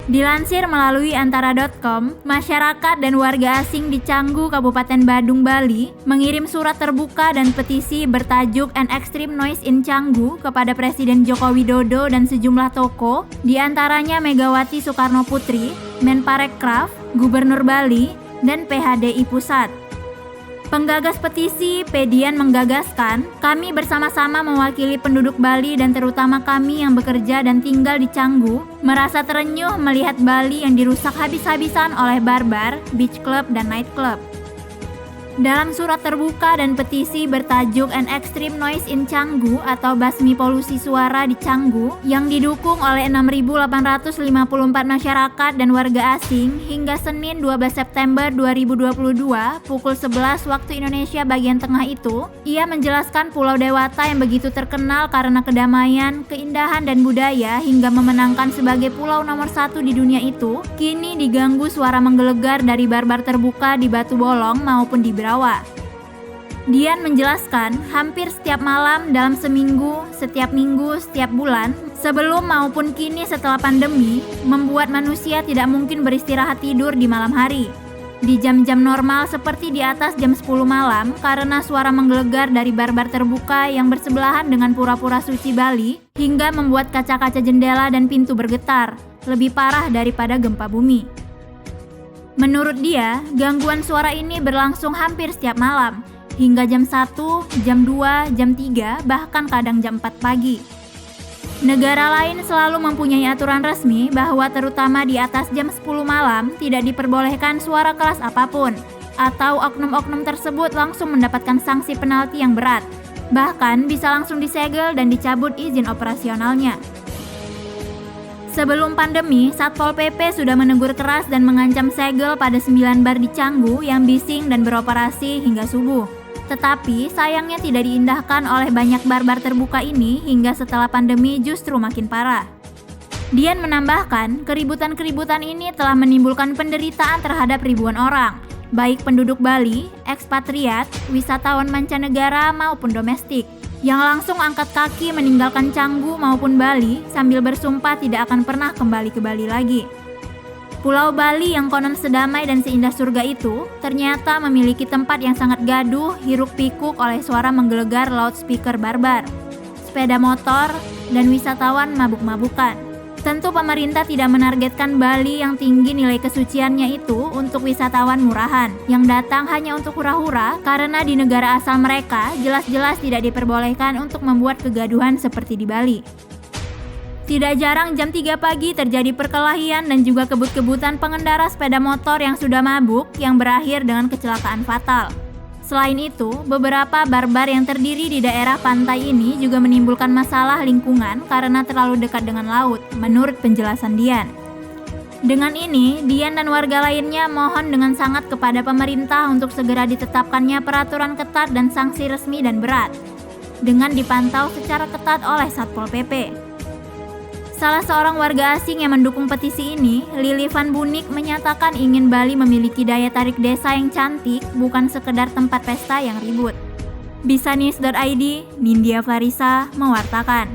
Dilansir melalui antara.com, masyarakat dan warga asing di Canggu, Kabupaten Badung, Bali, mengirim surat terbuka dan petisi bertajuk An Extreme Noise in Canggu kepada Presiden Joko Widodo dan sejumlah tokoh, diantaranya Megawati Soekarnoputri, Menparekraf, Gubernur Bali, dan PHDI Pusat. Penggagas petisi, Pedian menggagaskan, kami bersama-sama mewakili penduduk Bali dan terutama kami yang bekerja dan tinggal di Canggu, merasa terenyuh melihat Bali yang dirusak habis-habisan oleh barbar, beach club, dan night club. Dalam surat terbuka dan petisi bertajuk An Extreme Noise in Canggu atau basmi polusi suara di Canggu yang didukung oleh 6.854 masyarakat dan warga asing hingga Senin 12 September 2022 pukul 11 waktu Indonesia bagian tengah itu, ia menjelaskan Pulau Dewata yang begitu terkenal karena kedamaian, keindahan dan budaya hingga memenangkan sebagai pulau nomor 1 di dunia itu, kini diganggu suara menggelegar dari barbar terbuka di Batu Bolong maupun di Berawa. Dian menjelaskan, hampir setiap malam dalam seminggu, setiap minggu, setiap bulan, sebelum maupun kini setelah pandemi, membuat manusia tidak mungkin beristirahat tidur di malam hari. Di jam-jam normal seperti di atas jam 10 malam karena suara menggelegar dari barbar terbuka yang bersebelahan dengan pura-pura suci Bali hingga membuat kaca-kaca jendela dan pintu bergetar, lebih parah daripada gempa bumi. Menurut dia, gangguan suara ini berlangsung hampir setiap malam, hingga jam 1, jam 2, jam 3, bahkan kadang jam 4 pagi. Negara lain selalu mempunyai aturan resmi bahwa terutama di atas jam 10 malam tidak diperbolehkan suara keras apapun, atau oknum-oknum tersebut langsung mendapatkan sanksi penalti yang berat, bahkan bisa langsung disegel dan dicabut izin operasionalnya. Sebelum pandemi, Satpol PP sudah menegur keras dan mengancam segel pada 9 bar di Canggu yang bising dan beroperasi hingga subuh. Tetapi sayangnya tidak diindahkan oleh banyak barbar terbuka ini hingga setelah pandemi justru makin parah. Dian menambahkan, keributan-keributan ini telah menimbulkan penderitaan terhadap ribuan orang, baik penduduk Bali, ekspatriat, wisatawan mancanegara maupun domestik, yang langsung angkat kaki meninggalkan Canggu maupun Bali sambil bersumpah tidak akan pernah kembali ke Bali lagi. Pulau Bali yang konon sedamai dan seindah surga itu ternyata memiliki tempat yang sangat gaduh, hiruk-pikuk oleh suara menggelegar loudspeaker barbar, sepeda motor, dan wisatawan mabuk-mabukan. Tentu pemerintah tidak menargetkan Bali yang tinggi nilai kesuciannya itu untuk wisatawan murahan yang datang hanya untuk hura-hura karena di negara asal mereka jelas-jelas tidak diperbolehkan untuk membuat kegaduhan seperti di Bali. Tidak jarang jam 3 pagi terjadi perkelahian dan juga kebut-kebutan pengendara sepeda motor yang sudah mabuk yang berakhir dengan kecelakaan fatal. Selain itu, beberapa barbar yang terdiri di daerah pantai ini juga menimbulkan masalah lingkungan karena terlalu dekat dengan laut, menurut penjelasan Dian. Dengan ini, Dian dan warga lainnya mohon dengan sangat kepada pemerintah untuk segera ditetapkannya peraturan ketat dan sanksi resmi dan berat, dengan dipantau secara ketat oleh Satpol PP. Salah seorang warga asing yang mendukung petisi ini, Lili Van Bunik, menyatakan ingin Bali memiliki daya tarik desa yang cantik, bukan sekedar tempat pesta yang ribut. Bisanews.id, Nindya Farisa, mewartakan.